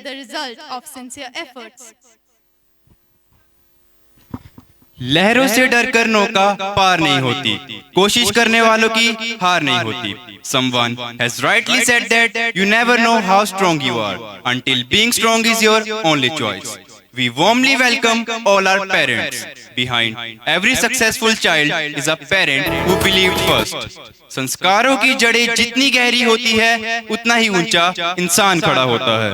the result of sincere efforts. लहरों से डरकर नौका पार नहीं होती, कोशिश करने वालों की हार नहीं होती. Someone has rightly said that you never know how strong you are until being strong is your only choice. We warmly welcome all our parents. Behind every successful child is a parent who believed first. संस्कारों की जड़ें जितनी गहरी होती है, उतना ही ऊंचा इंसान खड़ा होता है.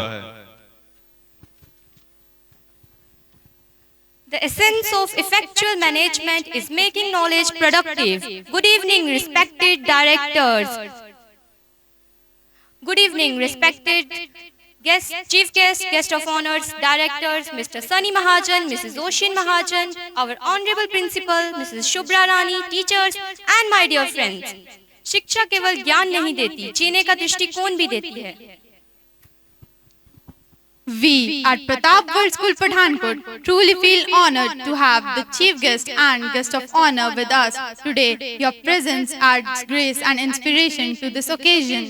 The essence of effectual management is making knowledge productive. Good evening, respected directors. Good evening, respected guests, chief guests, guest of honors, directors, Mr. Sunny Mahajan, Mrs. Oshin Mahajan, our honorable principal, Mrs. Shubhra Rani, teachers, and my dear friends. शिक्षा केवल ज्ञान नहीं देती, जीने का दृष्टिकोण भी देती है. We at Pratap World School Pathankot truly feel honored to have the chief guest and guest of honor with us today. Your presence adds grace and inspiration to this occasion.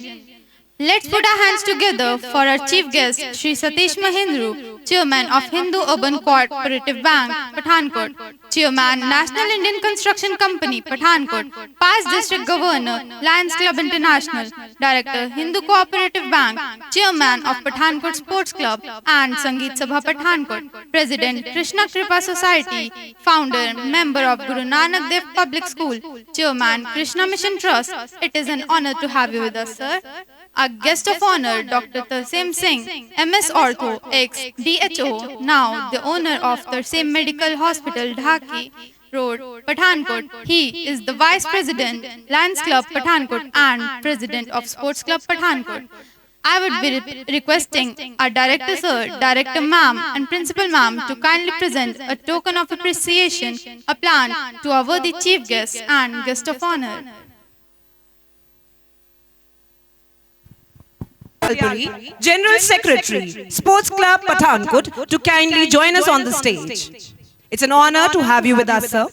Let's put our hands together for our chief guest, Shri Satish Mahindru, Chairman of Hindu Urban Cooperative Bank, Pathankot, Chairman, National Indian Construction Company, Pathankot, past District Governor, Lions Club International, Director, Hindu Cooperative Bank, Chairman of Pathankot Sports Club and Sangeet Sabha Pathankot, President, Krishna Kripa Society, Founder, Member of Guru Nanak Dev Public School, Chairman, Krishna Mission Trust. It is an honor to have you with us, sir. Our guest of honor, Dr. Tarsim Singh, MS Ortho, ex-DHO, now the owner of Tarsim Medical Hospital, Dhaki Road, Pathankot. He is the Vice President, Lions Club Pathankot and President of Sports Club Pathankot. I would be requesting our Director Sir, Director Ma'am and Principal Ma'am to kindly present a token of appreciation, a plant to our worthy Chief Guest and Guest of Honor. General Secretary, Sports Club Pathankot, to kindly join us on the stage. It's an honor to have you with us, sir.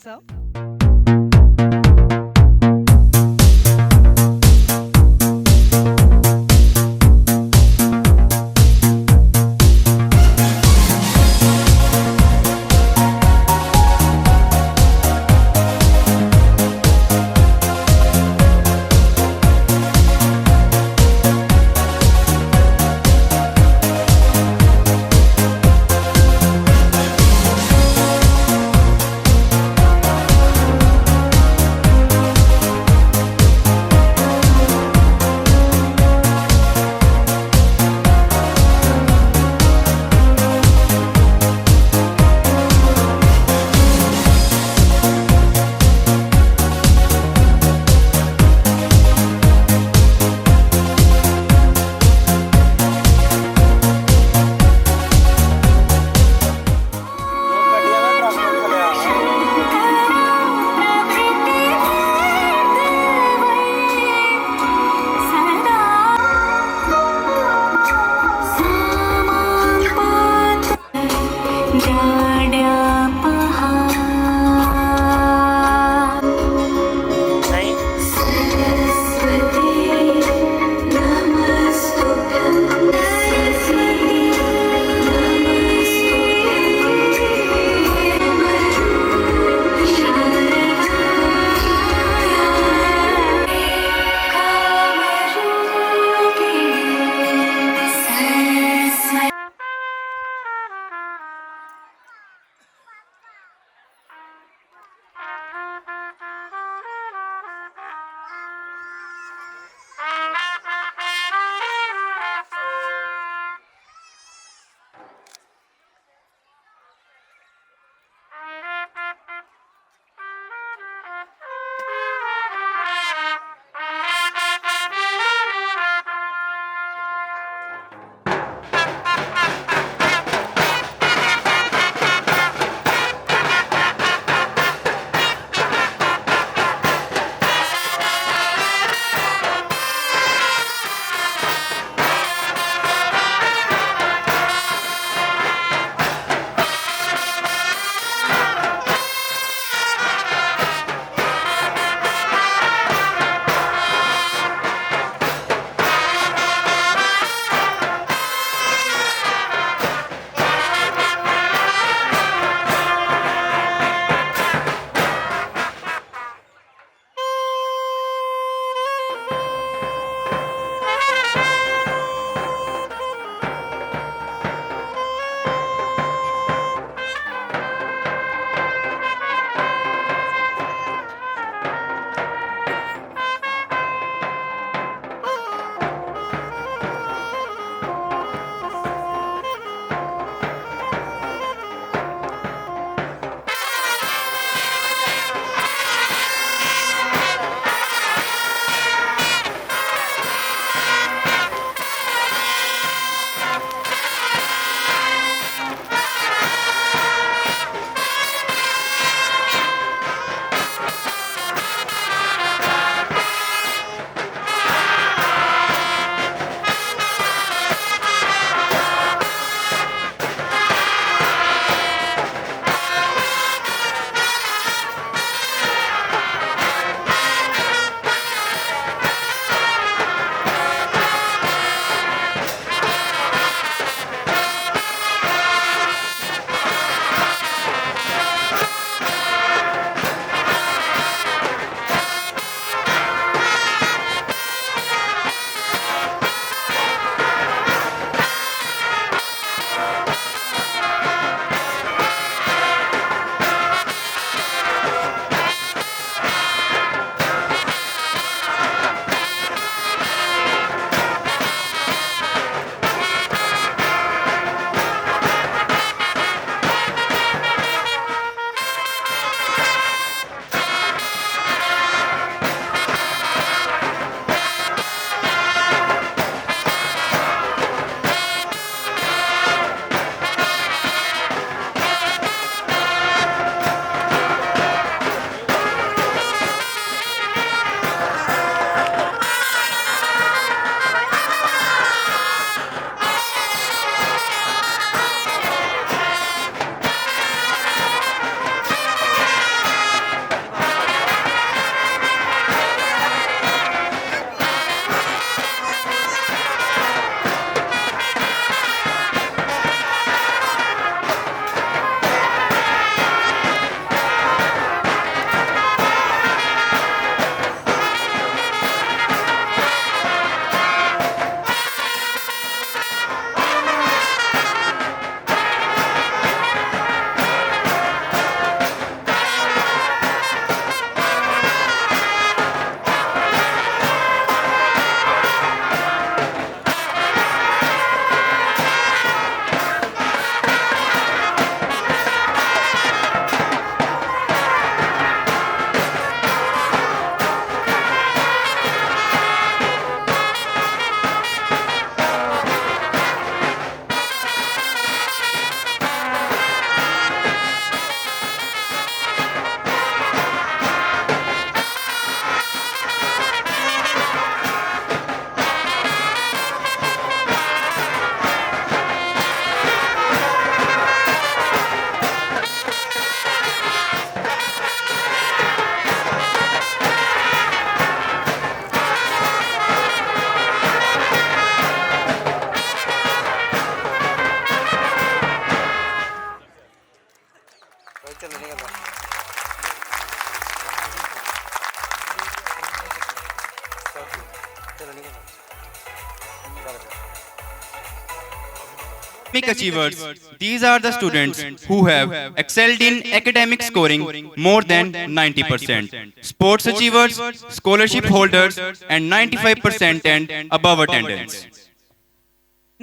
Academic achievers, these are the students who have excelled in academic scoring more than 90%. Sports achievers, scholarship holders, and 95% and above attendance.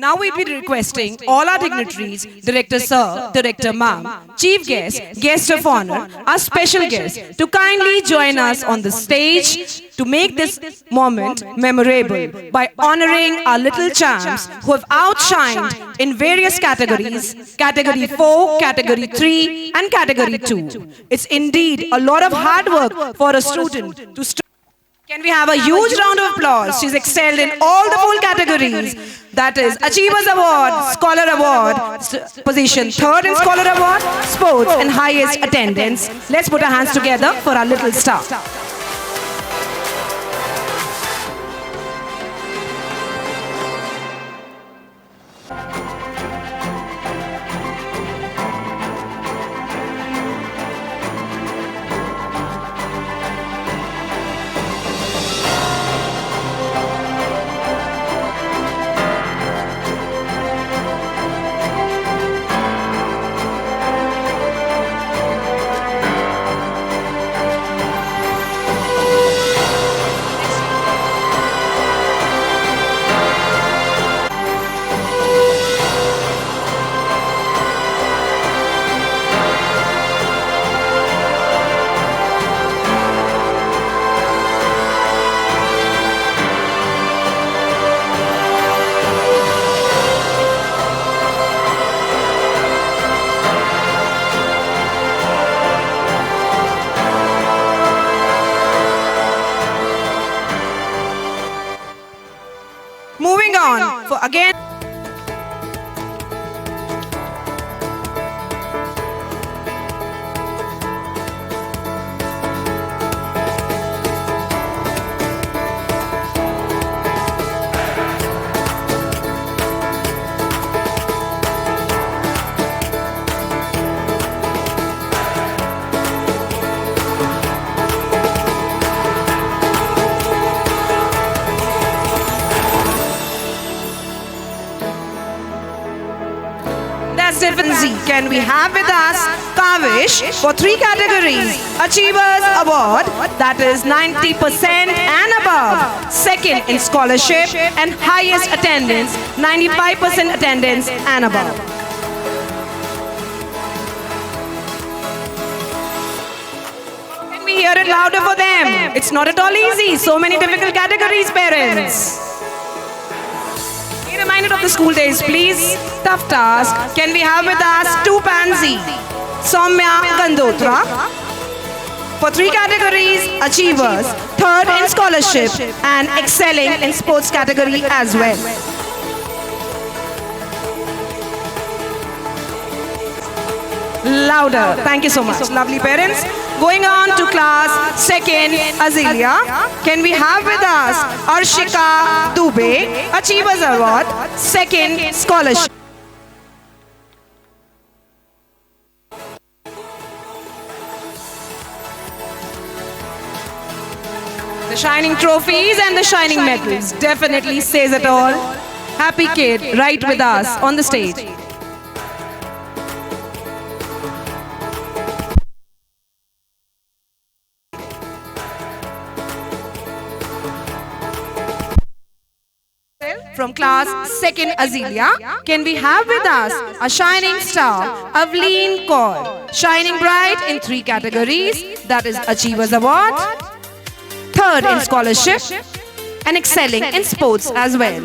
Now we'll be requesting all our dignitaries, Director Sir, Director Ma'am, Chief Guest, Guest of Honor, our special guest, to kindly join us on the stage to make this moment memorable by honoring our little champs who have outshined in various categories, Category 4, Category 3 and Category 2. It's indeed a lot of hard work for a student to Can we have a huge round of applause? She's excelled in all the 4 categories. That is Achievers Award, Scholar Award, position 3rd in Scholar Award, Sports and highest attendance. Let's put our hands together for our little star. Moving on for again. Stephen Z. Can we have with us Kavish for 3 categories? Achievers Award, that is 90% and above. 2nd in scholarship and highest attendance, 95% attendance and above. Can we hear it louder for them? It's not at all easy. So many difficult categories, parents. Reminded of the school days, please. Tough task. Can we have with us 2 Pansy, Soumya Gandotra. For 3 categories, achievers, 3rd in scholarship and excelling in sports category as well. Louder. Thank you so much. Lovely parents. Going on to class 2nd, Azilia. Can we have with us Arshika Dubey, Achievers Award, 2nd scholarship. The shining trophies and the shining medals definitely says it all. Happy kid right with us on the stage. From class 2nd Azilia, can we have with us a shining star, Avleen Kaur, shining bright in 3 categories, that is Achievers Award, 3rd in scholarship and excelling in sports as well.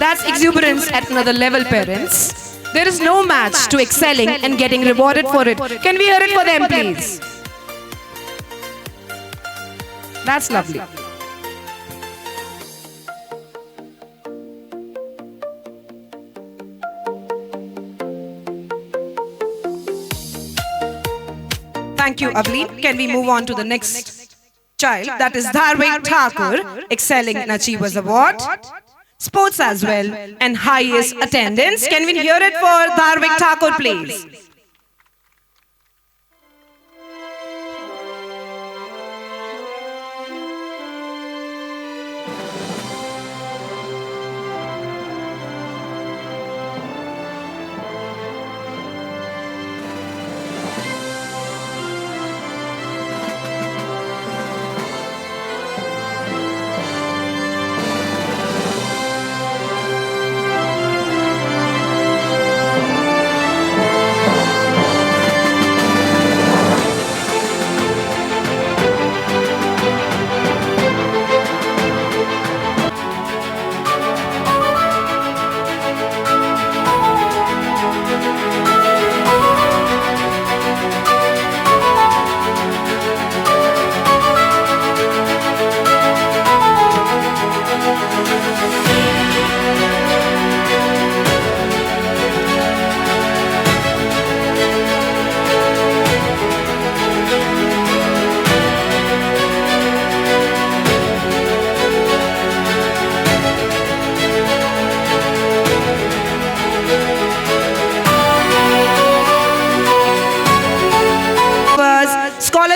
That's exuberance at another level, parents. There is no match to excelling and getting rewarded for it. Can we hear it for them, please? That's lovely. Thank you, Avleen. Can we move on to the next child? That is Dharvik Thakur, excelling in Achievers Award. Sports as well and highest attendance. Can we hear it for Dharvik Thakur, please?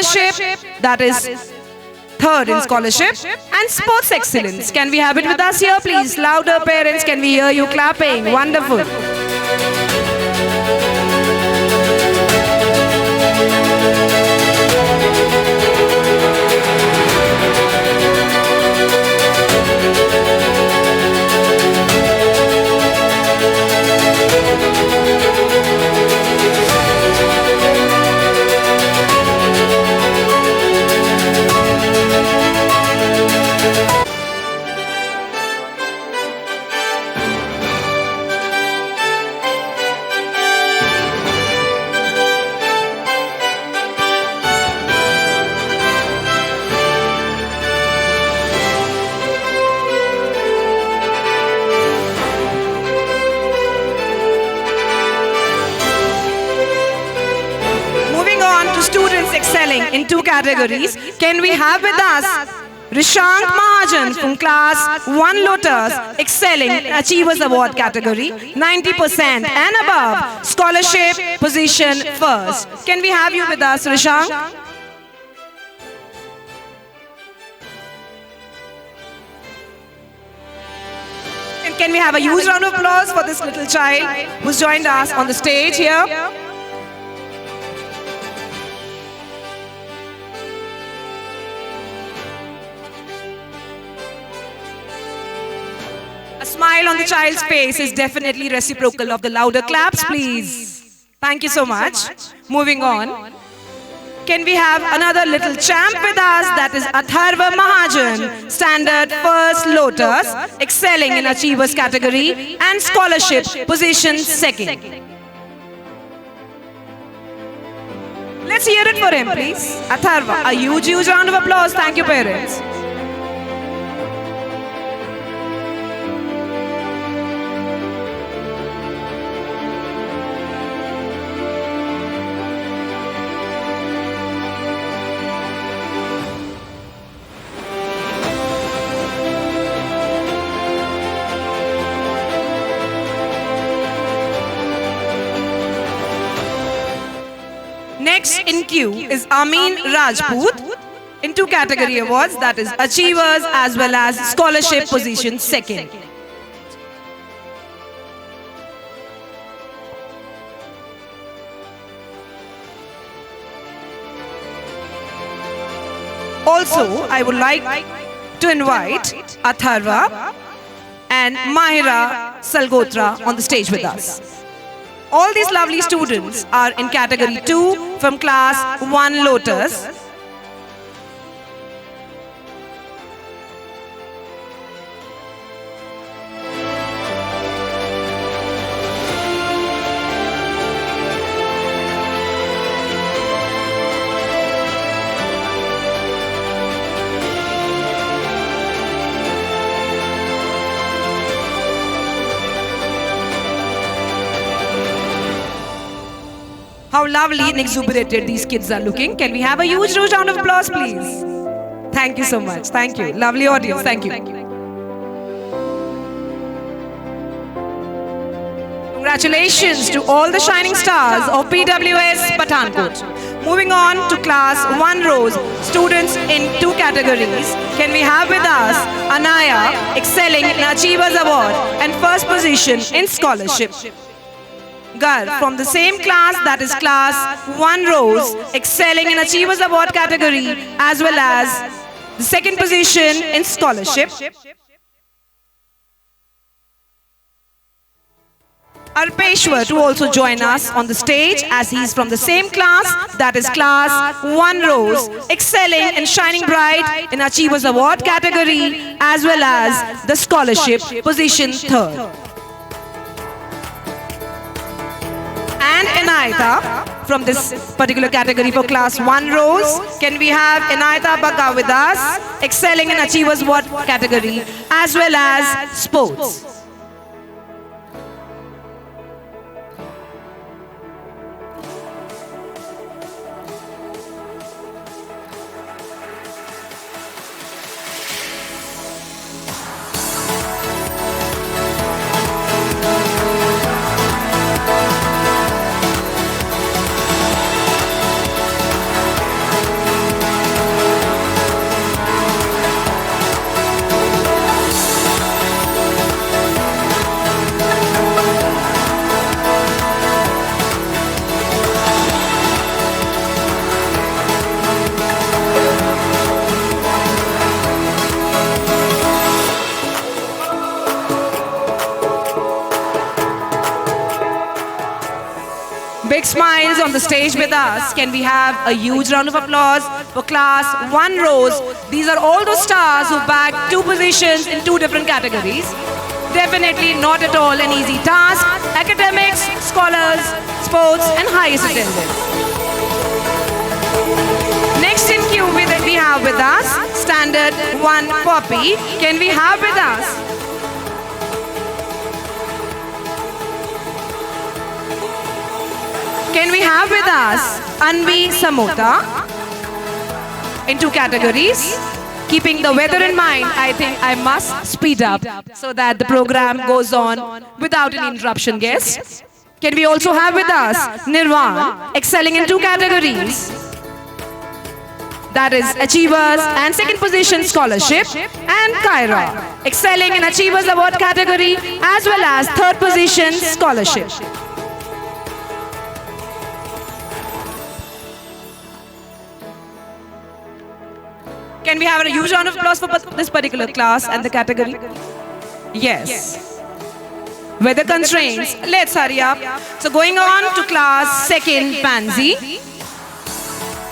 scholarship, that is third in scholarship, and sports excellence. Can we have it with us here, please? Louder, parents, can we hear you clapping? Wonderful. Students excelling in 2 categories. Can we have with us Rishank Mahajan from class 1 Lotus, excelling in Achievers Award category, 90% and above, scholarship position first. Can we have you with us, Rishank? And can we have a huge round of applause for this little child who's joined us on the stage here? A smile on the child's face is definitely reciprocal of the louder claps, please. Thank you so much. Moving on. Can we have another little champ with us? That is Atharva Mahajan, standard first Lotus, excelling in Achievers category and scholarship position second. Let's hear it for him, please. Atharva, a huge round of applause. Thank you, parents. Next in queue is Amin Rajput in 2 category awards, that is Achievers as well as Scholarship position second. Also, I would like to invite Atharva and Mahira Salgotra on the stage with us. All these lovely students are in category 2 from class 1 Lotus. How lovely and exuberated these kids are looking. Can we have a huge round of applause, please? Thank you so much. Thank you. Lovely audience. Thank you. Congratulations to all the shining stars of PWS Pathankot. Moving on to class 1 rows, students in 2 categories. Can we have with us Anaya, excelling in Achievers Award and first position in scholarship. Gar from the same class, that is class 1 rows, excelling in Achievers Award category as well as the second position in scholarship. Arpeshwar to also join us on the stage as he is from the same class, that is class 1 rows, excelling and shining bright in Achievers Award category as well as the scholarship position third. And Enaita from this particular category for class 1 rows. Can we have Enaita Baka with us, excelling in Achievers Award category as well as sports. smiles on the stage with us. Can we have a huge round of applause for class 1 rows? These are all those stars who bagged 2 positions in 2 different categories. Definitely not at all an easy task. Academics, scholars, sports and highest attendance. Next in queue we have with us Standard 1 Poppy. Can we have with us? Can we have with us Anvi Samota in 2 categories? Keeping the weather in mind, I think I must speed up so that the program goes on without any interruption, guests. Can we also have with us Nirvan, excelling in 2 categories? That is Achievers and second position scholarship, and Kyra, excelling in Achievers Award category as well as third position scholarship. Can we have a huge round of applause for this particular class and the category? Yes. Weather constraints. Let's hurry up. So going on to class 2nd Pansy.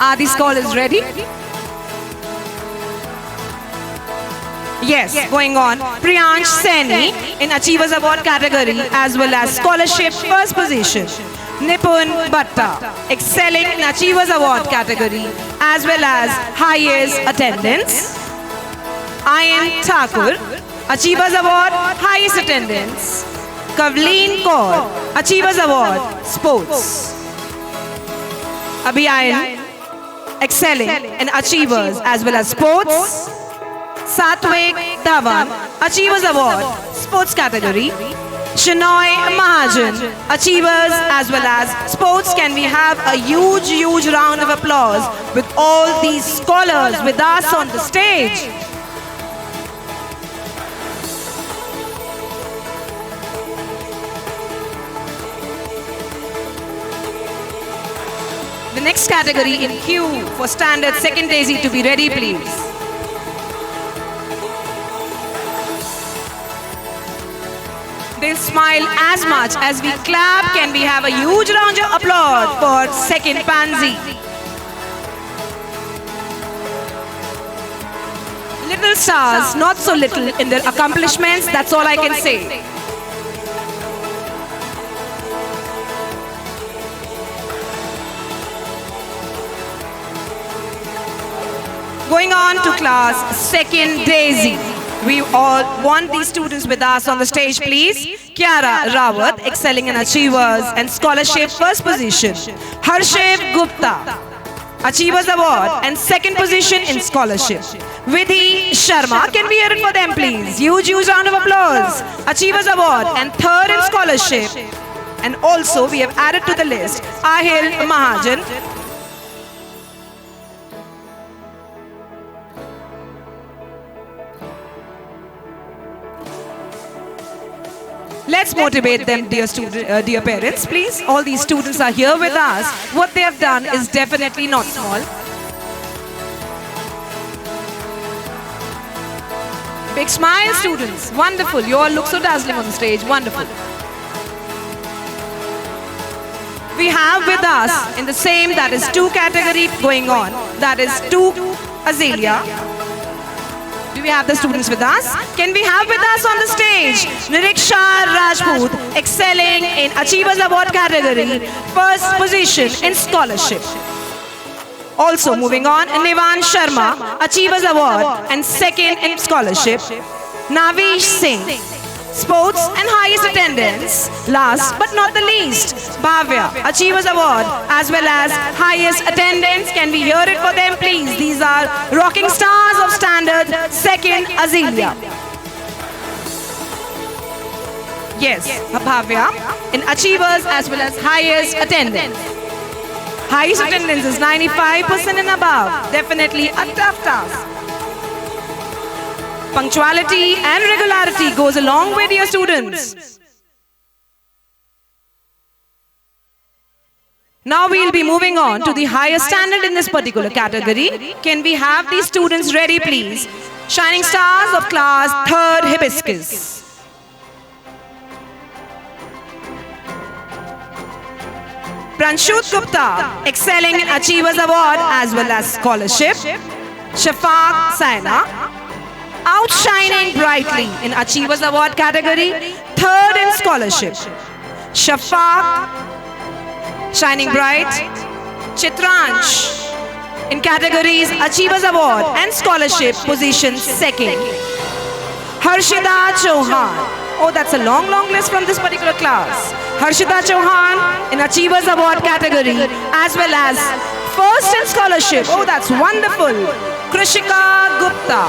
Are these scholars ready? Yes, going on. Priyansh Saini in Achievers Award category as well as scholarship first position. Nipun Bhatta, excelling in Achievers Award category as well as highest attendance. Ayan Thakur, Achievers Award, highest attendance. Kavleen Kaur, Achievers Award, sports. Abhiyayan, excelling in Achievers as well as sports. Satvik Dhawan, Achievers Award, sports category. Shinoy Mahajan, Achievers as well as sports. Can we have a huge round of applause with all these scholars with us on the stage? The next category in queue for Standard 2nd Daisy to be ready, please. They'll smile as much as we clap. Can we have a huge round of applause for 2nd Pansy? Little stars, not so little in their accomplishments, that's all I can say. Going on to class 2nd Daisy. We all want these students with us on the stage, please. Kiara Rawat, excelling in Achievers and scholarship first position. Harshev Gupta, Achievers Award and second position in scholarship. Vidhi Sharma, can we hear it for them, please? Huge round of applause. Achievers Award and third in scholarship. And also we have added to the list Ahil Mahajan. Let's motivate them, dear parents, please. All these students are here with us. What they have done is definitely not small. Big smile, students. Wonderful. You all look so dazzling on the stage. Wonderful. We have with us in the same, that is 2 category going on. That is 2 Azalea. Do we have the students with us? Can we have with us on the stage Niriksha Rajput, excelling in Achievers Award category, first position in scholarship. Also moving on, Nivan Sharma, Achievers Award and second in scholarship. Navish Singh, sports and highest attendance. Last but not the least, Bhavya, Achievers Award as well as highest attendance. Can we hear it for them, please? These are rocking stars of Standard 2nd Azalea. Yes, Bhavya in Achievers as well as highest attendance. Highest attendance is 95% and above. Definitely a tough task. Punctuality and regularity goes a long way, dear students. Now we'll be moving on to the highest standard in this particular category. Can we have these students ready, please? Shining stars of class 3rd Hibiscus. Pranshut Gupta, excelling in Achievers Award as well as scholarship. Shafaq Saina, outshining brightly in Achievers Award category, third in scholarship. Shafaq, shining bright. Chitransh, in categories Achievers Award and scholarship, position second. Harshita Chauhan, oh that's a long list from this particular class. Harshita Chauhan in Achievers Award category as well as first in scholarship, oh that's wonderful. Krishika Gupta,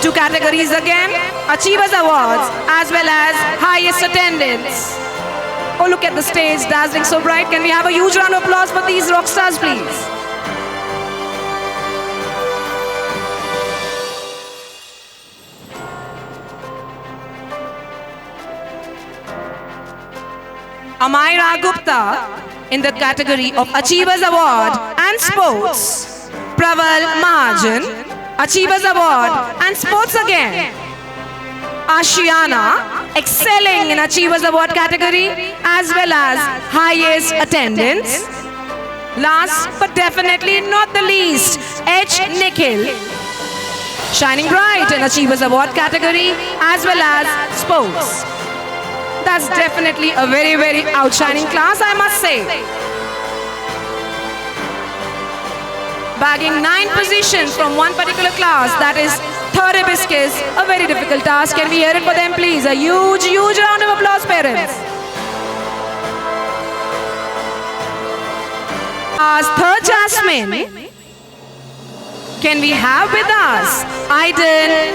two categories again, Achievers Awards as well as highest attendance. Oh look at the stage, dazzling so bright. Can we have a huge round of applause for these rock stars please? Amaira Gupta in the category of Achievers Award and Sports. Praval Mahajan, Achievers Award and Sports again. Ashiana, excelling in Achievers Award category as well as highest attendance. Last but definitely not the least, H. Nikhil, shining bright in Achievers Award category as well as Sports. That's definitely a very outshining class, I must say. Bagging 9 positions from one particular class, that is third hibiscus, a very difficult task. Can we hear it for them please? A huge round of applause, parents. As third Jasmine, can we have with us Aiden,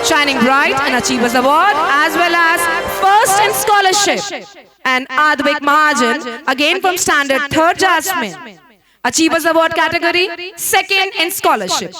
shining bright in Achievers Award as well as first in scholarship, and Advik Mahajan, again from standard third Jasmine, Achievers Award category, second in scholarship.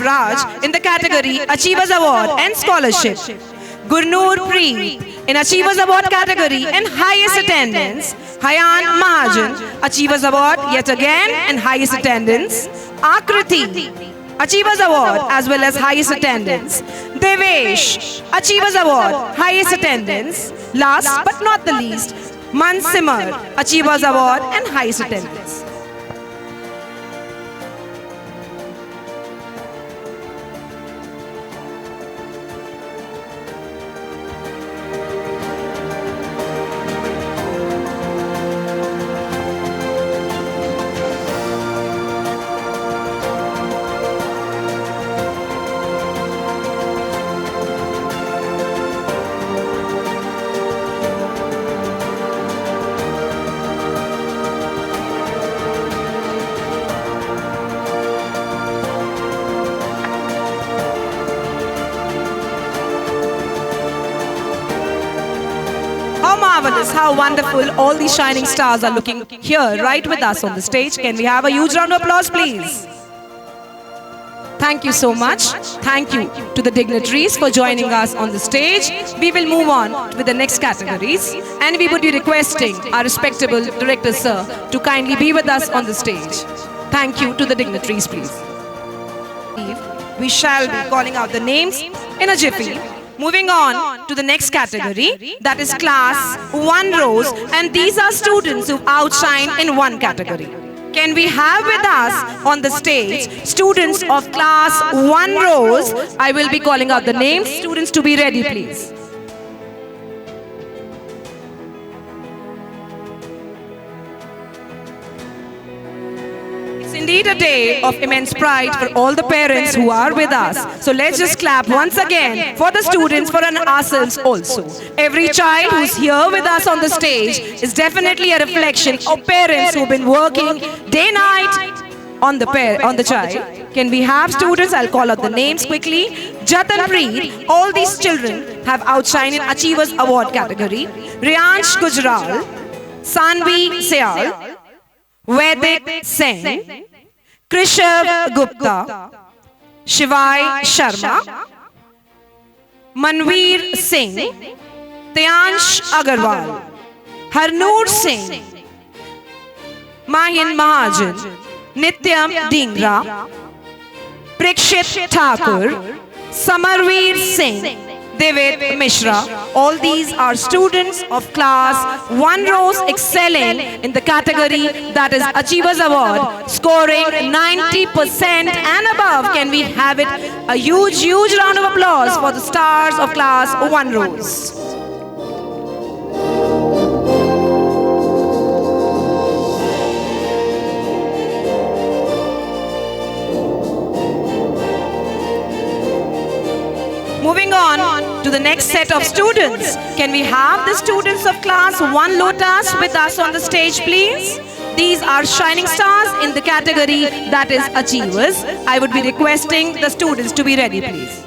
Raj in the category Achievers Award and Scholarship. Gurnoor Preet in Achievers Award category and highest attendance. Hayan Mahajan, Achievers Award yet again and highest attendance. Akriti, Achievers Award as well as highest attendance. Devesh, Achievers Award, highest attendance. Last but not the least, Mansimar, Achievers Award and highest attendance. How marvelous, how wonderful all these shining stars are looking here right with us on the stage. Can we have a huge round of applause please? Thank you so much. Thank you to the dignitaries for joining us on the stage. We will move on with the next categories and we would be requesting our respectable director sir to kindly be with us on the stage. Thank you to the dignitaries please. We shall be calling out the names in a jiffy. Moving on to the next category, that is class 1 rows, and these are students who outshine in one category. Can we have with us on the stage students of class 1 rows? I will be calling out the names. Students to be ready please. It's indeed indeed a day of immense pride for all the parents who are with us. So let's just clap once again for the students, for ourselves also. Every child who's here with us on the stage is definitely a reflection of parents who've been working day night on the child. Can we have students? I'll call out the names quickly. Jatan Preet, all these children have outshined in Achievers Award category. Riyansh Gujral, Sanvi Syal, Vaidik Singh, Krishav Gupta, Shivai Sharma, Manveer Singh, Tyansh Agarwal, Harnoor Singh, Mahin Mahajan, Nityam Dhingra, Prikshit Thakur, Samarveer Singh, Devet Mishra. All these are students of class 1 rows excelling in the category that is Achievers Award, scoring 90% and above. Can we have it? A huge round of applause for the stars of class 1 rows. Moving on to the next set of students. Can we have the students of class 1 Lotus with us on the stage, please? These are shining stars in the category that is Achievers. I would be requesting the students to be ready, please.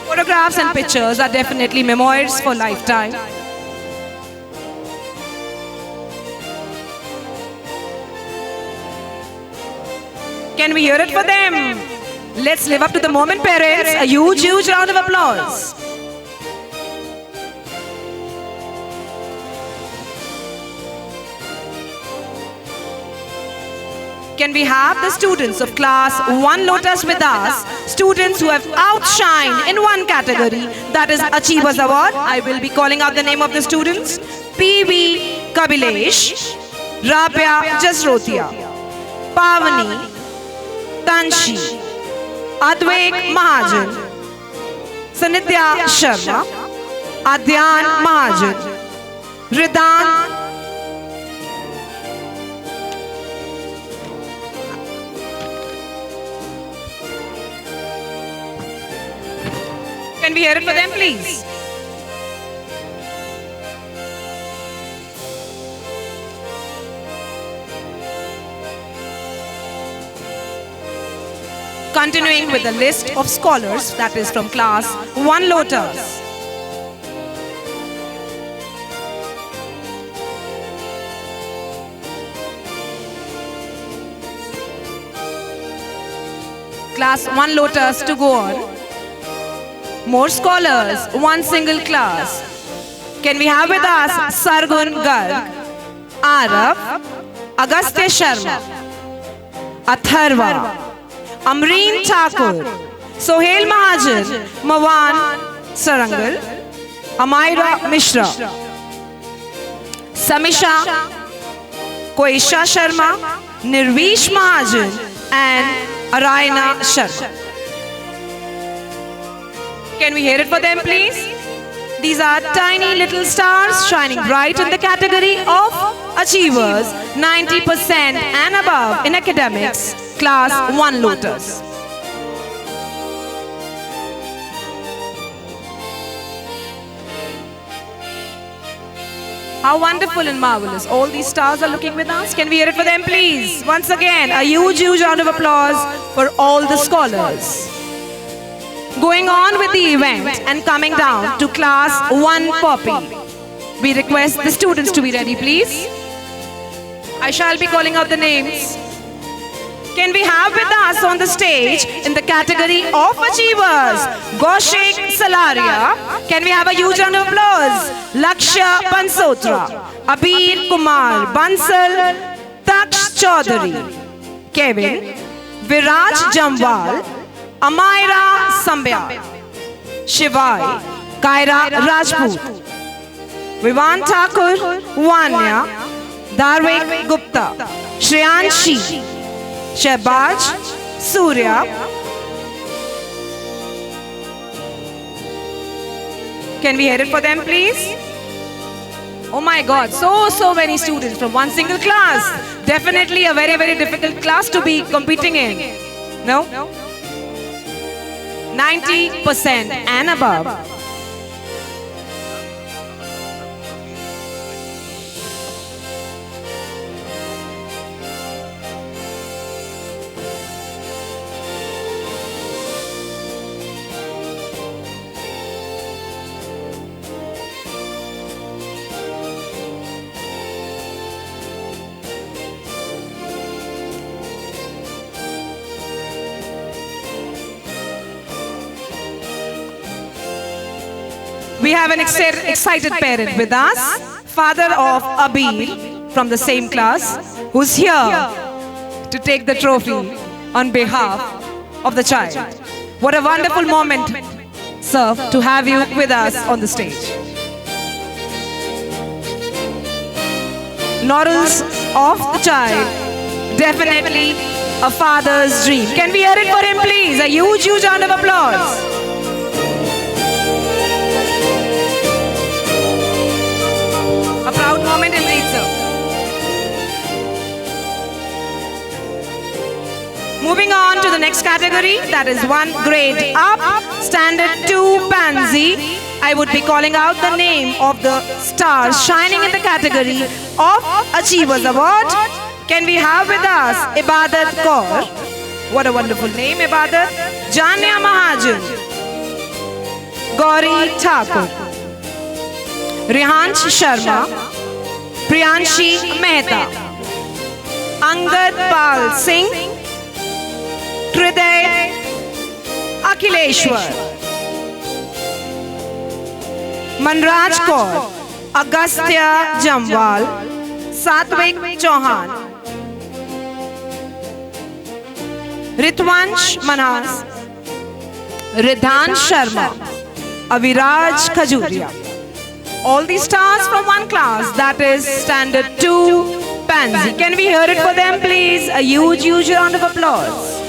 Photographs and pictures are definitely memoirs for lifetime. Can we hear it for them? Let's live up to the moment, parents. A huge round of applause. Can we have the students of class 1 Lotus with us? Students who have outshined in one category, that is Achievers Award. I will be calling out the name of the students. P.V. Kabilesh, Rabia Jasrotia, Pavani, Tanshi, Advaik Mahajan, Sanidhya Sharma, Adyan Mahajan, Ridan, can we hear it for them, please? Continuing with the list of scholars, that is from class 1 Lotus. Class 1 Lotus to go on. More scholars, one single class. Can we have with us Sargun Garg, Araf, Agastya Sharma, Atharva, Amreen Thakur, Sohail Mahajan, Mawan Sarangal, Amaira Mishra, Samisha, Koisha Sharma, Nirvish Mahajan, and Araina Sharma. Can we hear it for them, please? These are tiny little stars shining bright in the category of Achievers, 90% and above in academics, class 1 Lotus. How wonderful and marvelous. All these stars are looking with us. Can we hear it for them, please? Once again, a huge round of applause for all the scholars. Going on with the event and coming down to class 1 Poppy. We request the students to be ready, please. I shall be calling out the names. Can we have with us on the stage in the category of Achievers, Goshik Salaria. Can we have a huge round of applause? Lakshya Pansotra, Abir Kumar Bansal, Taksh Chaudhary, Kevin, Viraj Jamwal, Amaira Sambhya, Shivai, Kaira Rajput, Vivan Thakur, Vanya, Darvik Gupta, Shreyanshi, Shehbaz, Surya, Can we hear it for them, please? Oh my God, so many students from one single class. Definitely a very difficult class to be competing in. No? 90% and above. We have an excited parent with us, father of Abir from the same class, who's here to take the trophy on behalf of the child. What a wonderful moment, sir, to have you with us on the stage. Laurels of the child, definitely a father's dream. Can we hear it for him, please? A huge round of applause. A proud moment indeed, sir. Moving on to the next category, that is one grade up, standard 2 Pansy. I would be calling out the name of the stars shining in the category of Achievers Award. Can we have with us Ibadat Kaur? What a wonderful name, Ibadat. Jania Mahajan. Gauri Thakur. Rihansh Sharma, Priyanshi Mehta, Angad Pal Singh, Triday Akhileshwar, Manraj Kaur, Agastya Jamwal, Satvik Chauhan, Ritwansh Manas, Ridhan Sharma, Aviraj Khajuria. All these stars from one class, that is standard 2 Pansy. Can we hear it for them, please? A huge round of applause.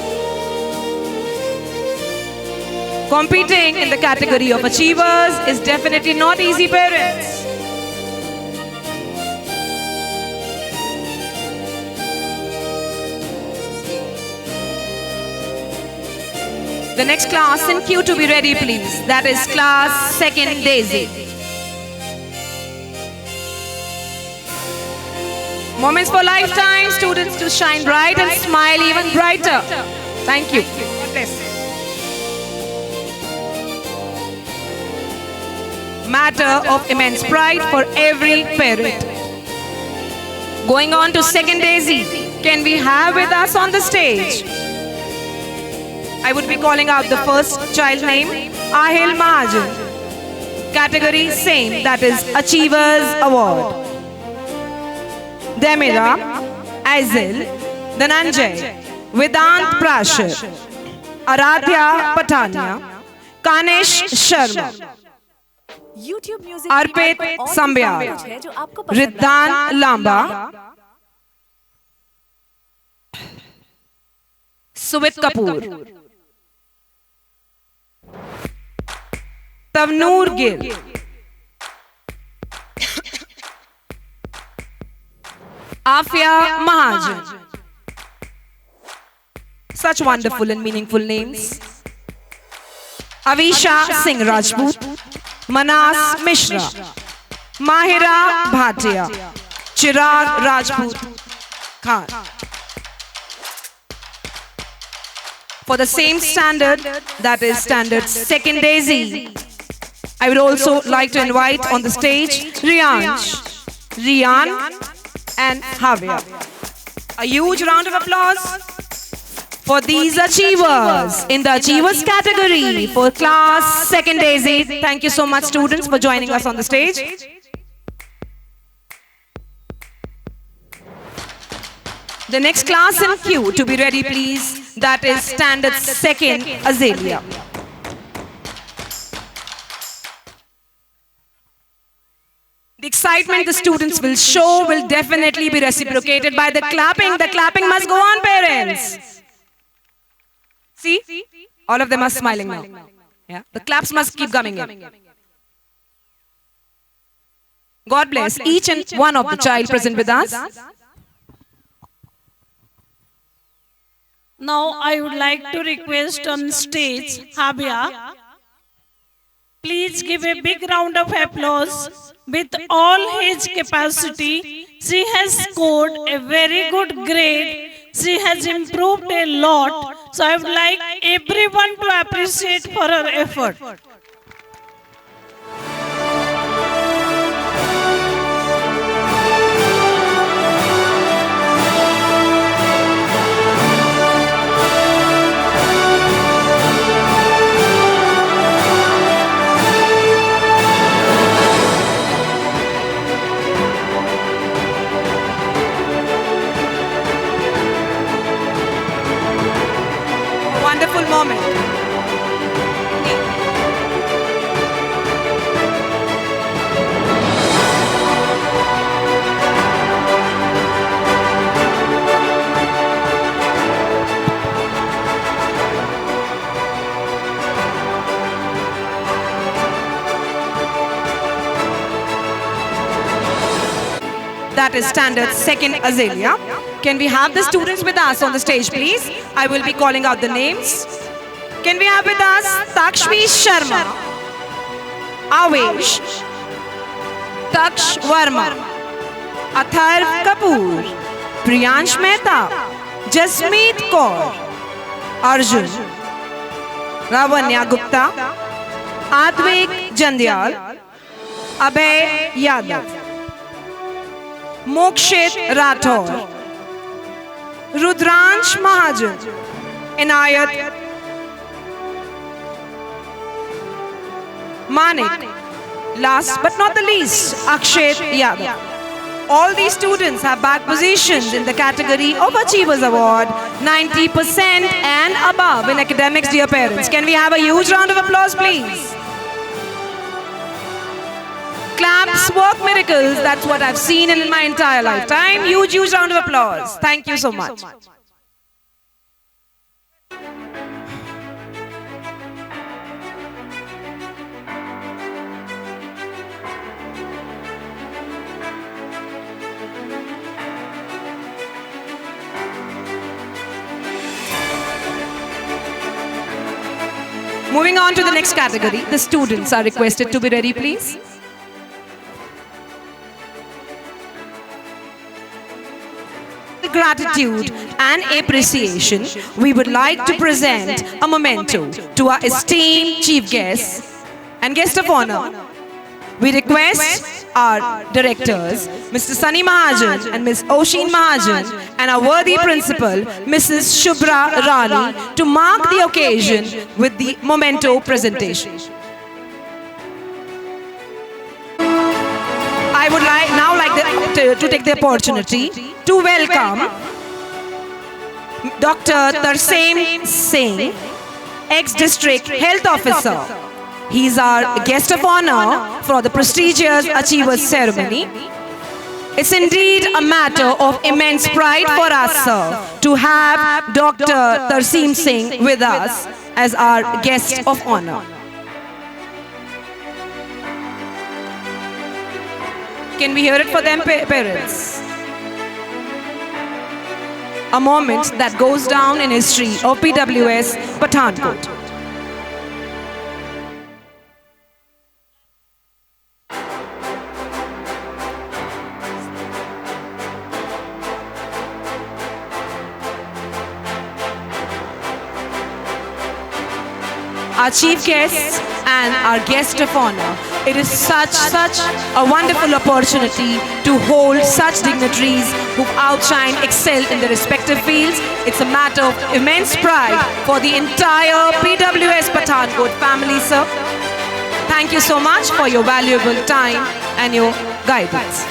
Competing in the category of achievers is definitely not easy, parents. The next class in queue to be ready, please. That is class 2nd Daisy. Moments for lifetime, students to shine bright and smile even brighter. Thank you. God bless. Matter of immense pride for every parent. Going on to 2nd Daisy, can we have with us on the stage? I would be calling out the first child name, Ahil Mahajan. Category same, that is Achievers Award. Demira, Aizil, Dhananjay, Vedant Prashar, Aradhya Patania, Kanesh Sharma, Arpit Sambyal, Riddhan Lamba, Suvit Kapoor, Tavnoor Gill, Afia Mahajan. Such wonderful and meaningful names. Avisha Singh Rajput, Manas Mishra, Mahira Bhatia, Chirag Rajput Khan. For the same standard, that is standard 2nd Daisy, I would also like to invite on the stage Riyansh, Riyan and Havya. A huge round of applause for these achievers in the achievers category for class 2nd Daisy. Thank you so much, students, for joining us on the stage. The next class in queue to be ready, please. That is standard 2nd Azalea. The excitement the students will show will definitely be reciprocated by the clapping. The clapping must go on, parents. See? All of them are smiling now. Yeah? The claps must keep coming in. God bless each and one of the child present with us. Now I would like to request on stage Habia. Please give a big round of applause. With all his capacity, she has scored a very good grade. She has improved a lot. So I would like everyone to appreciate for her effort. Wonderful moment. That is standard second azalea. Can we have the students with us on the stage, please? I will be calling out the names. Can we have with us Takshmi Sharma, Avesh, Taksh Verma, Atharv Kapoor, Priyansh Mehta, Jasmeet Kaur, Arjun, Ravanya Gupta, Advik Jandyal, Abhay Yadav, Mokshit Rathore, Rudransh Mahajan, Inayat Manik, last but not the least, Akshat Yadav. All these students have back positions in the category of Achievers Award, 90% and above in academics, dear parents. Can we have a huge round of applause, please? Claps work miracles. That's what I've seen in my entire lifetime. Huge, huge round of applause. Thank you so much. Moving on to the next category, the students are requested to be ready, please. Gratitude and appreciation, we would like to present a memento to our esteemed chief guests and guest of honor. We request our directors, Mr. Sunny Mahajan and Ms. Oshin Mahajan, and our worthy principal, Mrs. Shubhra Rani, to mark the occasion with the memento presentation. I would to take the opportunity to welcome Dr. Tarsem Singh, ex-district health officer. He is our guest of honor for the prestigious Achievers ceremony. It's indeed a matter of immense pride for us, sir, to have Dr. Tarsem Singh with us as our guest of honor. Can we hear it for them, parents? A moment that goes down in history of PWS Pathankot. Our chief guests and our guest of honor. It is such a wonderful opportunity to hold such dignitaries who outshine, excel in their respective fields. It's a matter of immense pride for the entire PWS Pathankot family, sir. Thank you so much for your valuable time and your guidance.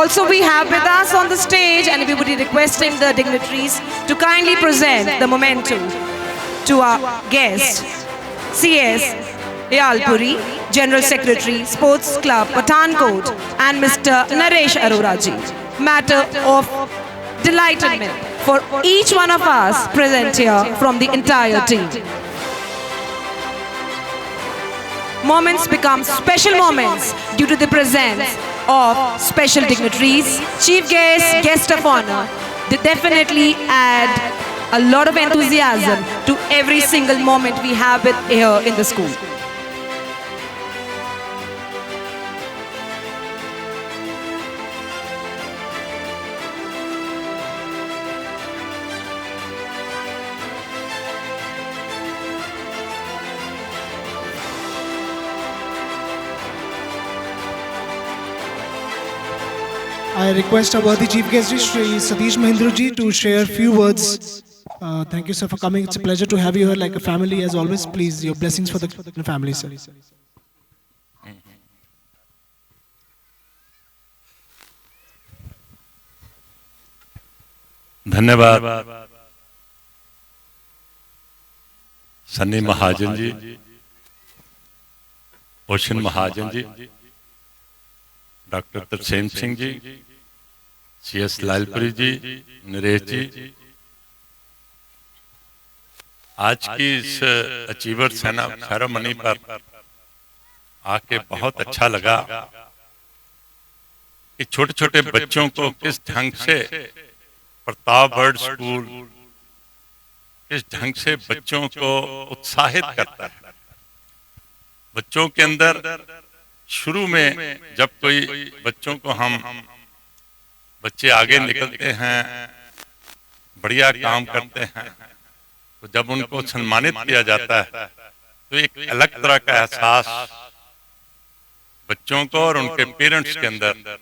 Also we have with us on the stage, and we would be requesting the dignitaries to kindly present the memento to our guest, CS Yalpuri, General Secretary, Sports Club, Pathankot, and Mr. Naresh Arora ji. Matter of delightment for each one of us present here from the entire team. Moments become special moments due to the presence of special dignitaries, chief guests, guest of honor. They definitely add a lot of enthusiasm to every single moment we have it here in the school. I request our worthy chief guest, Shri Satish Mahindra ji, to share a few words. Thank you, sir, for coming. It's a pleasure to have you here like a family as always. Please, your blessings for the family, sir. धन्यवाद Sunny Mahajan ji, ocean Mahajan ji, doctor Tarsem Singh ji, CS Lalpuri जी, नरेश जी। आज की इस achiever ceremony पर आके बहुत अच्छा लगा कि छोटे छोटे बच्चों को किस ढंग से प्रताप वर्ल्ड स्कूल किस ढंग से बच्चों को उत्साहित करता है। बच्चों के अंदर शुरू में जब कोई बच्चों को बच्चे आगे निकलते हैं, बढ़िया काम करते हैं, तो जब उनको सम्मानित किया जाता है तो एक अलग तरह का एहसास बच्चों को और उनके पेरेंट्स के अंदर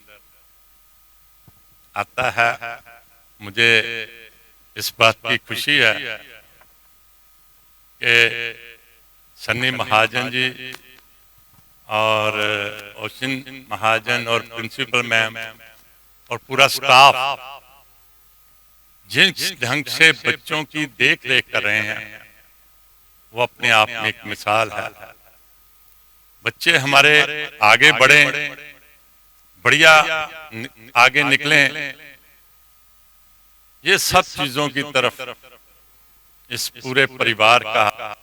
आता है। मुझे इस बात की खुशी है कि सन्नी महाजन जी और ओशन महाजन और प्रिंसिपल मैम और पूरा स्टाफ जिस ढंग से बच्चों की देख रेख कर रहे हैं वो अपने आप में एक मिसाल है। बच्चे हमारे आगे बढ़े, बढ़िया आगे निकलें, ये सब चीजों की तरफ इस पूरे परिवार का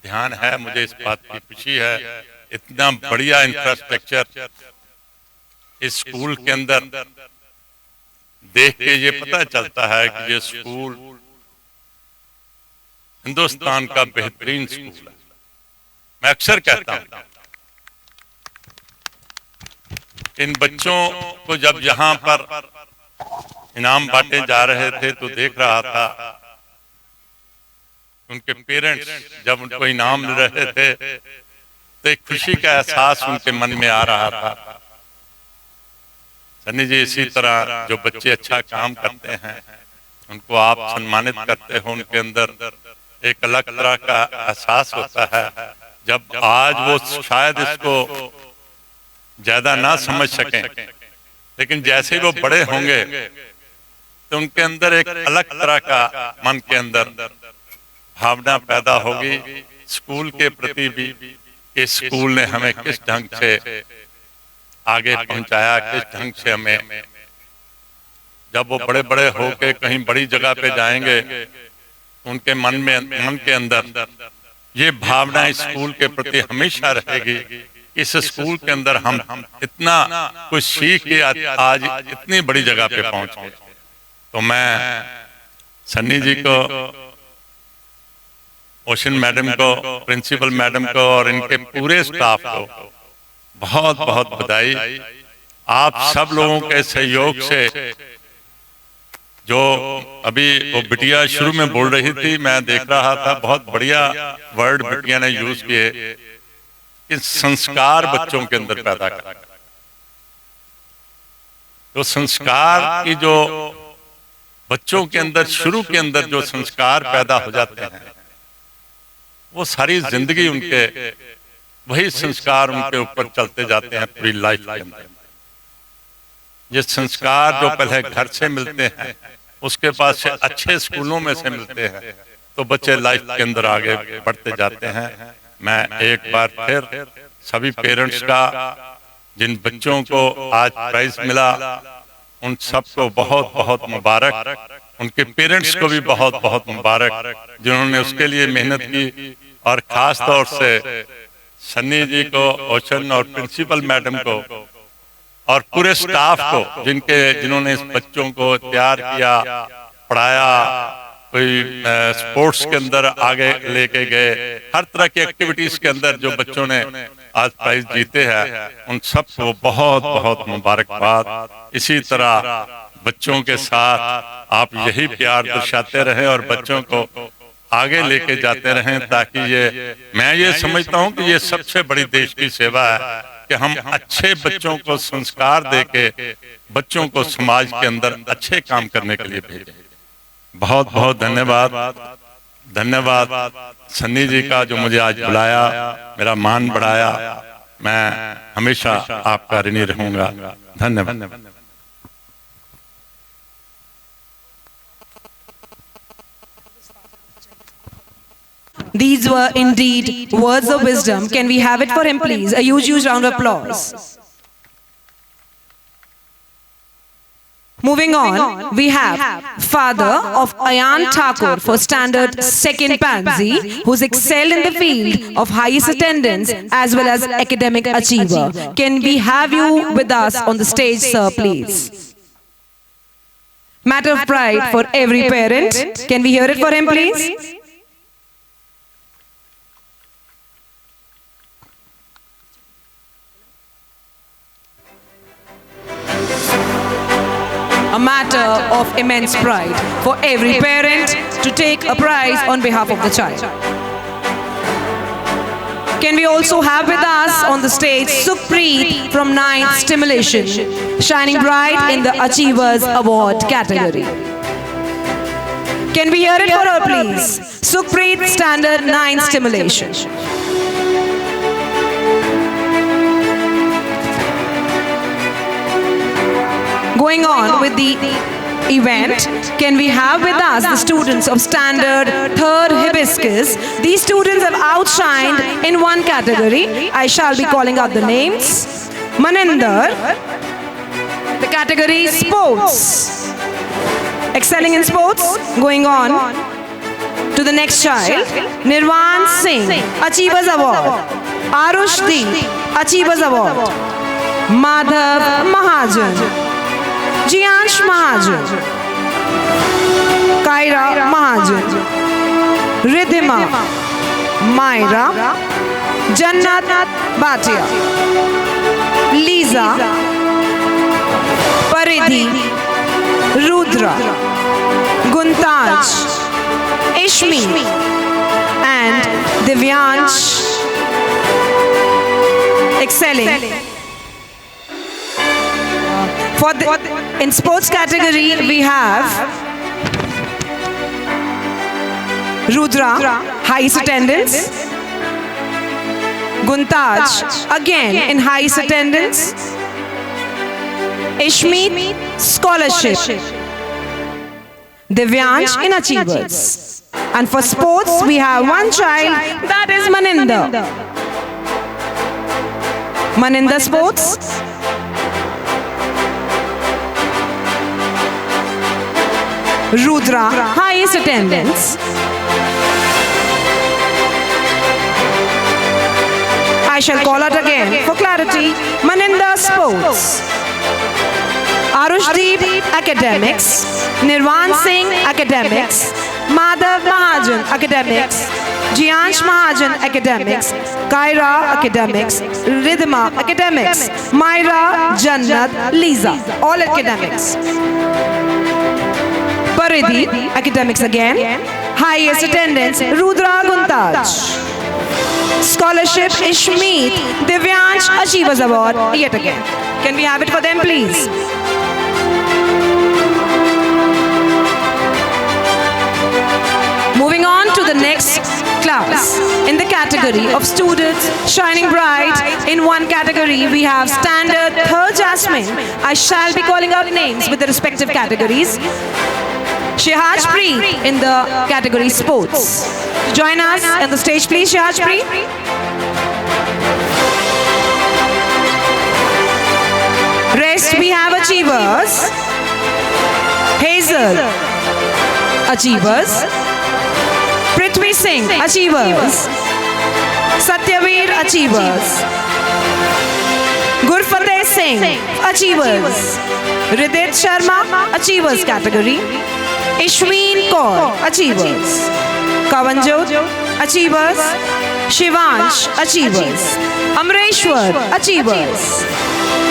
ध्यान है। मुझे इस बात की खुशी है, इतना बढ़िया इंफ्रास्ट्रक्चर इस स्कूल के अंदर देख के ये पता चलता है कि ये स्कूल हिंदुस्तान का बेहतरीन स्कूल है। मैं अक्सर कहता हूं, इन बच्चों को जब यहाँ पर इनाम बांटे जा रहे थे तो देख रहा था उनके पेरेंट्स जब उनको इनाम मिल रहे थे तो एक खुशी का एहसास उनके मन में आ रहा था। सन्नी जी, इसी तरह जो बच्चे अच्छा काम करते हैं उनको आप सम्मानित करते हो, उनके अंदर एक अलग तरह का एहसास होता है। जब आज वो शायद इसको ज्यादा ना समझ सकें, लेकिन जैसे वो बड़े होंगे तो उनके अंदर एक अलग तरह का मन के अंदर भावना पैदा होगी स्कूल के प्रति भी, कि स्कूल ने हमें किस ढंग से आगे पहुंचाया, किस ढंग से हमें, जब वो बड़े बड़े होके कहीं बड़ी जगह पे जाएंगे उनके मन के अंदर ये भावना इस स्कूल के प्रति हमेशा रहेगी। इस स्कूल के अंदर हम इतना कुछ सीख के आज इतनी बड़ी जगह पे पहुंच गए। तो मैं सन्नी जी को, ओशन मैडम को, प्रिंसिपल मैडम को और इनके पूरे स्टाफ को बहुत बहुत बधाई। आप सब लोगों के सहयोग से, जो अभी वो बिटिया शुरू में बोल रही थी, मैं देख रहा था, बहुत बढ़िया वर्ड बिटिया ने यूज किए कि संस्कार बच्चों के अंदर पैदा कर। तो संस्कार की जो बच्चों के अंदर शुरू के अंदर जो संस्कार पैदा हो जाते हैं वो सारी जिंदगी उनके वही संस्कार उनके ऊपर चलते जाते हैं पूरी लाइफ के अंदर। ये संस्कार जो पहले घर से मिलते हैं, उसके बाद से अच्छे स्कूलों में से मिलते हैं, तो बच्चे लाइफ के अंदर आगे बढ़ते जाते हैं। मैं एक बार फिर सभी पेरेंट्स का, जिन बच्चों को आज प्राइज मिला, उन सबको बहुत बहुत मुबारक, उनके पेरेंट्स को भी बहुत बहुत मुबारक, जिन्होंने उसके लिए मेहनत की, और खास तौर से सन्नी जी को, ओशन और प्रिंसिपल मैडम को और पूरे स्टाफ को, जिन्होंने इस बच्चों को तैयार किया, पढ़ाया, कोई स्पोर्ट्स के अंदर आगे लेके गए, हर तरह की एक्टिविटीज के अंदर जो बच्चों ने आज प्राइज जीते हैं, उन सबको बहुत बहुत मुबारकबाद। इसी तरह बच्चों के साथ आप यही प्यार दर्शाते रहें और बच्चों को आगे लेके जाते रहें, ताकि मैं ये समझता हूँ कि ये सबसे बड़ी देश की सेवा है कि हम अच्छे बच्चों को संस्कार देके बच्चों को समाज के अंदर अच्छे काम करने के लिए भेजें। बहुत बहुत धन्यवाद। धन्यवाद सन्नी जी का, जो मुझे आज बुलाया, मेरा मान बढ़ाया। मैं हमेशा आपका ऋणी रहूंगा। धन्यवाद। These were indeed words of wisdom. Can we have it for him, please? A huge round of applause. Moving on, we have father of Ayan Thakur for standard 2nd Pansy, who's excelled in the field of highest attendance as well as academic achiever. Can we have you with us on the stage, sir, please? Matter of pride for every parent. Can we hear it for him, please? A matter of immense pride for every parent to take a prize on behalf of the child. Can we also have with us on the stage Sukhpreet from 9th Stimulation, shining bright in the Achievers Award category. Can we hear it for her, please? Sukhpreet, standard 9th Stimulation. Going on with the event, can we have with us the students of standard 3rd Hibiscus? These students have outshined in one category. I shall be calling out the names. Maninder, the category is sports. Excelling in sports. Going on to the next child, Nirvan Singh, Achievers Award. Arush Deep, Achievers Award. Madhav Mahajan, Jiansh Mahajan, Kaira Mahajan, Ridhima, Myra, Jannat Bhatia, Lisa, Paridhi, Rudra, Guntaj, Ishmi, and Divyansh. Excelling. In sports category, we have Rudra, highest attendance. Guntaj, again in highest attendance. Ishmeet, scholarship. Divyansh in achievers. And for sports, we have one child, that is Maninder. Maninder sports. Rudra, highest attendance. I shall call out again for clarity. Maninder sports. Arushdeep academics. Nirvan Singh academics. Madhav Mahajan academics. Jiansh Mahajan academics. Kaira academics. Ridhima academics. Myra, Jannat, Lisa, all academics. Paridhi, academics again. Highest attendance, Rudra Guntaj. Scholarship, Ishmeet, Divyansh Achievers Award, yet again. Can we have it for them, please? Moving on to the next class. class. In the category of students shining bright, in one category we have standard third Jasmine. I shall be calling out names with the respective categories. Shehaj Preet in the category sports. Join us on the stage, please, Shehaj Preet. Rest we have achievers. Hazel, achievers. Prithvi Singh, achievers. Satyavir, achievers. Gurfateh Singh, achievers. Ridit Sharma, achievers category. Ishween Kaur, achievers. Kavanjot, achievers. Shivansh, achievers. Amreshwar, achievers.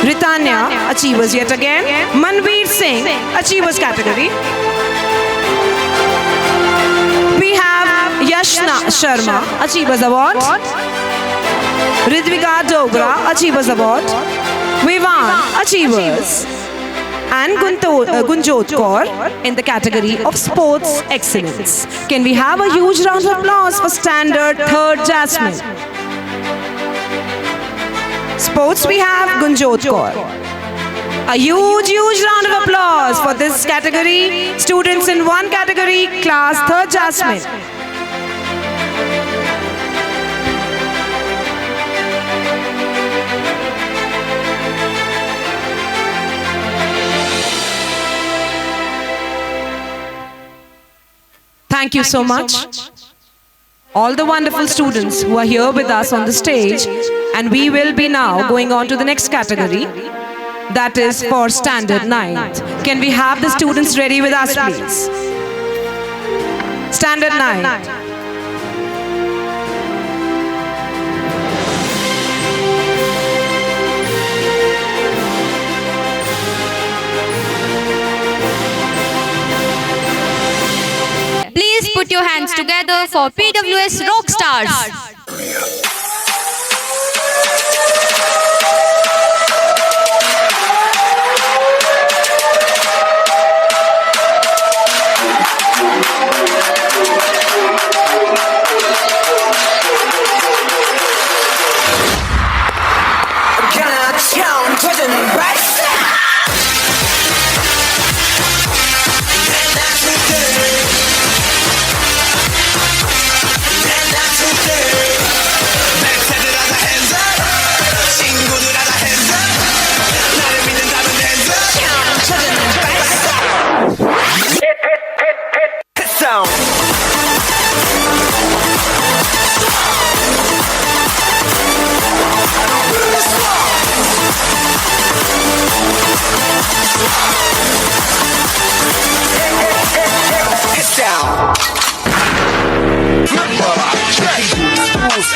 Ritanya, achievers yet again. Manveer Singh, achievers category. We have Yashna Sharma, achievers award. Ridvika Dogra, achievers award. Vivan, achievers. And Gunjot Kaur in the category of sports excellence. Can we have a huge round of applause for standard third Jasmine? Sports we have Gunjot Kaur. A huge round of applause for this category. Students in one category, class third Jasmine. Thank you so much. All the wonderful students who are here with us on the stage, and we will be now going on to the next category, that is for standard 9th. Can we have the students ready with us, please? Standard 9. Please put your hands together for PWS Rockstars.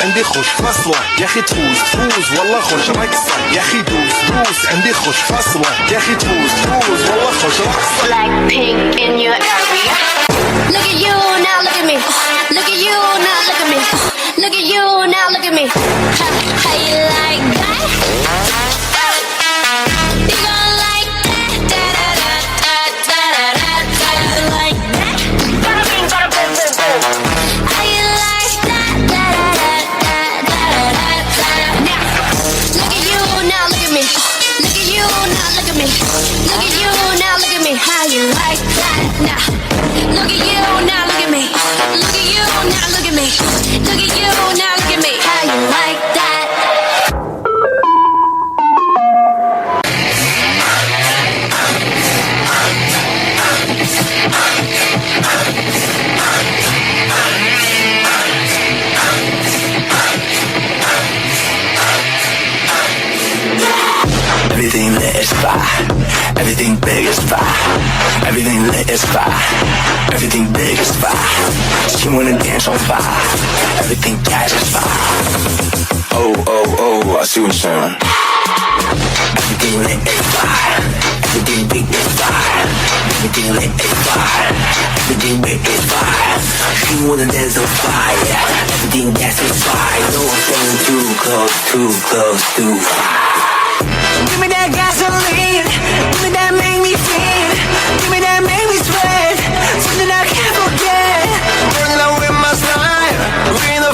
عندي خوش فصلة يا اخي تفوز والله خوش رقصة يا اخي دوس عندي خوش فصلة يا اخي تفوز والله خوش رقصة. Like pink in your area. Look at you now, look at me. Look at you now, look at me. Look at you now, look at me. How you like that? You gonna like that? Da da da da da da da. You like that? Bada bing, bada boom, boom, boom. How you like that? Da da da da da da da. Now, look at you now, look at me. Look at you now, look at me. Look at you now, look at me. How you like that? Now, look at you now, look at me. Look at you now, look at me. Look at you now, look at me. How you like that? Everything lit is fire. Everything big is fire. Everything lit is fire. Everything big is fire. She wanna dance on fire. Everything gas is fire. Oh, oh, oh, I see what you're saying. Everything lit is fire. Everything big is fire. Everything lit is fire. Everything big is fire. She wanna dance on fire. Everything gas is fire. No one's getting too close, too close, too far. Give me that gasoline, give me that make me feel, give me that make me sweat, something I can't forget. Burning out with my style, we in the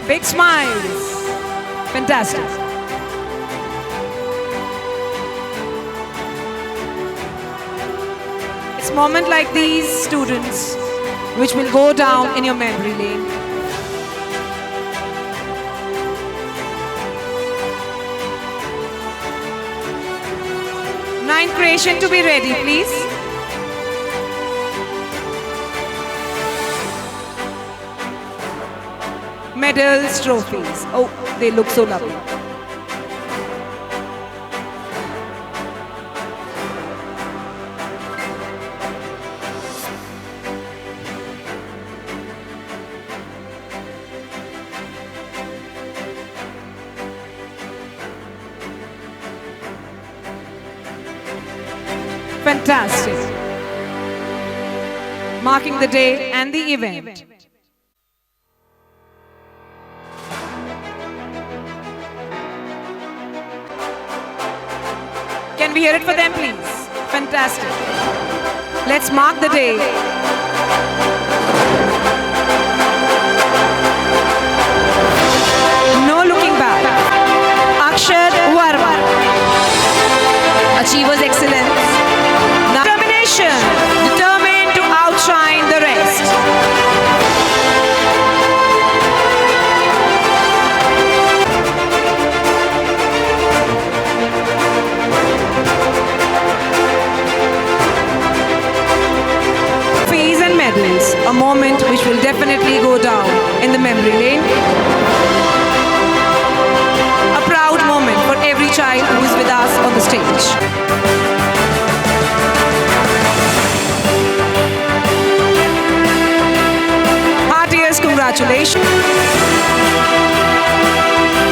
Big smiles. Fantastic. It's moments like these, students, which will go down in your memory lane. Ninth creation to be ready, please. Medals, trophies. Oh, they look so lovely. Fantastic. Marking the day and the event. Can we hear it for them, please? Fantastic. Let's mark the day. No looking back. Akshar Varma. Achievers excellence. Determination. Determined to outshine the rest. Trophies and medals, a moment which will definitely go down in the memory lane. A proud moment for every child who is with us on the stage. Heartiest congratulations.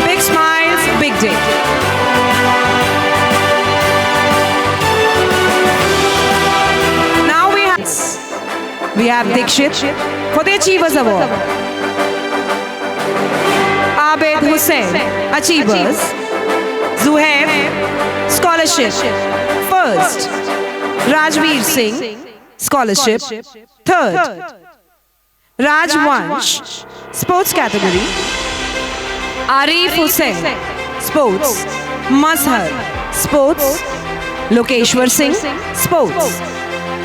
Big smiles, big day. Now we have Dikshit for the Achievers Award. Abed Hussain, Achievers. Zuhair, Scholarship. First. Rajveer Singh, Scholarship. Third. Rajvansh, Sports category. Arif Hussain, Sports. Mazhar, Sports. Lokeshwar Singh, Sports.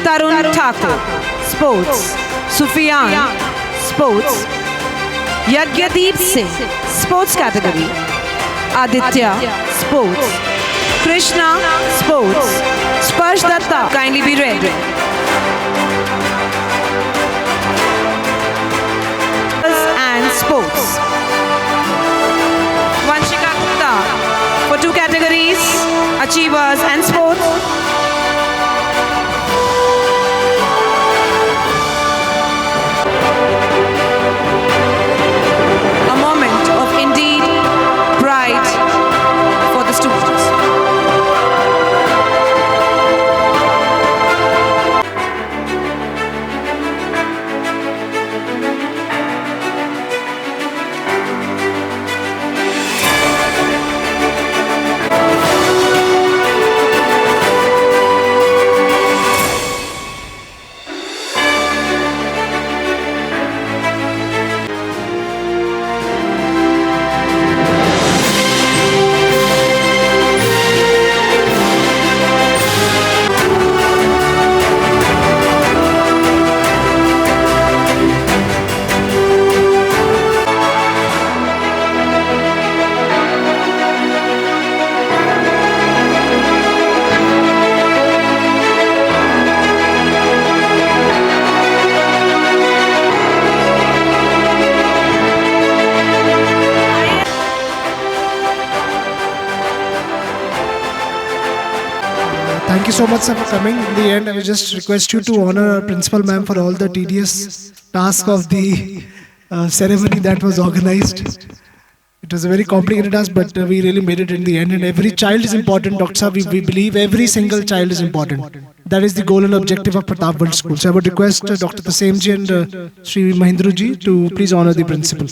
Tarun Thakur, Sports. Sufyan, Sports. Yagyadeep Singh, Sports category. Aditya, Sports. Krishna, Sports. Sparsh Datta, kindly be ready. And Sports. Vanshika Gupta for 2 categories, Achievers and Sports. A moment of indeed pride for the students. Thank you so much, sir, for coming. In the end, I will just request you to honor our principal ma'am for all the tedious task of the ceremony that was organized. It was a very complicated task, but we really made it in the end. And every child is important, Dr. Sir. We believe every single child is important. That is the goal and objective of Pratap World School. So I would request Dr. Tasemji and Sri Mahindruji to please honor the principal.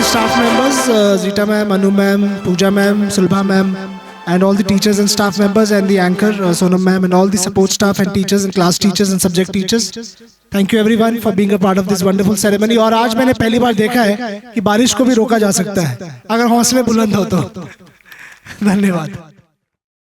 staff members, Zita ma'am, Anu ma'am, Pooja ma'am, Sulbha ma'am, and all the teachers and staff members, and the anchor, Sonam ma'am, and all the support staff and teachers and class teachers and subject teachers. Thank you everyone for being a part of this wonderful ceremony. और आज मैंने पहली बार देखा है कि बारिश को भी रोका जा सकता है अगर हौसले बुलंद हो तो. धन्यवाद.